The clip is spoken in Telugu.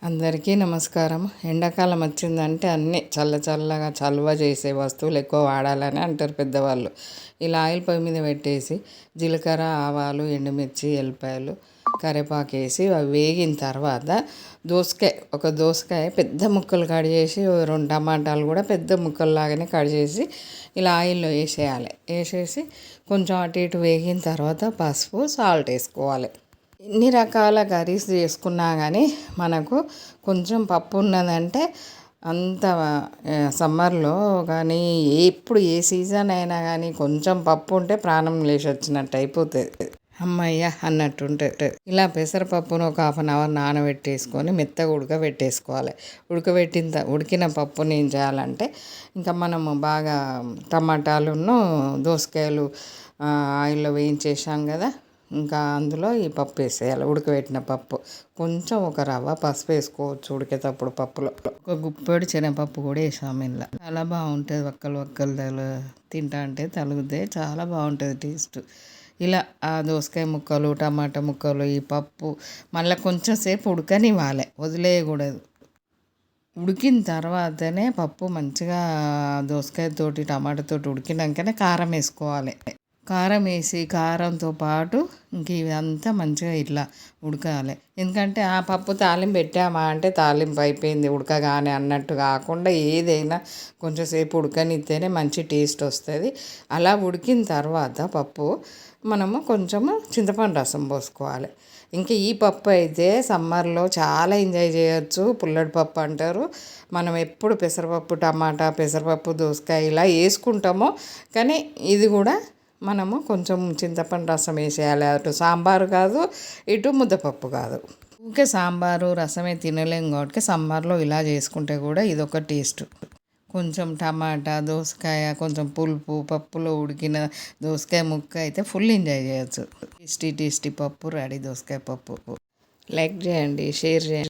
అందరికీ నమస్కారం. ఎండాకాలం వచ్చిందంటే అన్నీ చల్లగా చలువ చేసే వస్తువులు ఎక్కువ వాడాలని అంటారు పెద్దవాళ్ళు. ఇలా ఆయిల్ పొయ్యి మీద పెట్టేసి జీలకర్ర, ఆవాలు, ఎండుమిర్చి, ఎల్లిపాయలు, కరివేపాకు వేసి అవి వేగిన తర్వాత ఒక దోసకాయ పెద్ద ముక్కలు కట్ చేసి, 2 టమాటాలు కూడా పెద్ద ముక్కల్లాగానే కట్ చేసి ఇలా ఆయిల్లో వేసేయాలి. వేసేసి కొంచెం అటు ఇటు వేగిన తర్వాత పసుపు, సాల్ట్ వేసుకోవాలి. ఎన్ని రకాల కర్రీస్ చేసుకున్నా కానీ మనకు కొంచెం పప్పు ఉన్నదంటే అంత సమ్మర్లో కానీ ఎప్పుడు ఏ సీజన్ అయినా కానీ కొంచెం పప్పు ఉంటే ప్రాణం లేచి వచ్చినట్టు అయిపోతుంది. అమ్మయ్య అన్నట్టు ఉంటుంది. ఇలా పెసరపప్పును ఒక 1/2 అవర్ నానబెట్టేసుకొని మెత్తగా ఉడకబెట్టేసుకోవాలి. ఉడికిన పప్పుని ఏం చేయాలంటే ఇంకా మనము బాగా టమాటాలును దోసకాయలు ఆయిల్లో వేయించేసాం కదా, ఇంకా అందులో ఈ పప్పు వేసేయాలి. ఉడకబెట్టిన పప్పు కొంచెం ఒక రవ్వ పసుపు వేసుకోవచ్చు ఉడికేటప్పుడు. పప్పులో ఒక గుప్పెడు శనగపప్పు కూడా వేసాము. ఇలా చాలా బాగుంటుంది. వక్కలు తింటా అంటే తలుగుతే చాలా బాగుంటుంది టేస్ట్. ఇలా ఆ దోసకాయ ముక్కలు, టమాటా ముక్కలు, ఈ పప్పు మళ్ళీ కొంచెం సేపు ఉడకనివ్వాలి, వదిలేయకూడదు. ఉడికిన తర్వాతనే పప్పు మంచిగా దోసకాయతోటి టమాటాతోటి ఉడికినాకనే కారం వేసుకోవాలి. కారం వేసి కారంతో పాటు ఇంక ఇదంతా మంచిగా ఇట్లా ఉడకాలి. ఎందుకంటే ఆ పప్పు తాలింపు పెట్టామా అంటే తాలింపు అయిపోయింది ఉడకగానే అన్నట్టు కాకుండా ఏదైనా కొంచెంసేపు ఉడకనిస్తేనే మంచి టేస్ట్ వస్తుంది. అలా ఉడికిన తర్వాత పప్పు మనము కొంచెము చింతపండు రసం పోసుకోవాలి. ఇంకా ఈ పప్పు అయితే సమ్మర్లో చాలా ఎంజాయ్ చేయొచ్చు. పుల్లటి పప్పు అంటారు. మనం ఎప్పుడు పెసరపప్పు టమాటా, పెసరపప్పు దోసకాయ ఇలా వేసుకుంటామో, కానీ ఇది కూడా మనము కొంచెం చింతపండు రసం వేసేయాలి. అటు సాంబారు కాదు, ఇటు ముద్దపప్పు కాదు. ఊరికే సాంబారు రసమే తినలేం కాబట్టి సమ్మర్లో ఇలా చేసుకుంటే కూడా ఇదొక టేస్ట్. కొంచెం టమాటా, దోసకాయ, కొంచెం పులుపు, పప్పులో ఉడికిన దోసకాయ ముక్క అయితే ఫుల్ ఎంజాయ్ చేయొచ్చు. టేస్టీ పప్పు రెడీ. దోసకాయ పప్పు లైక్ చేయండి, షేర్ చేయండి.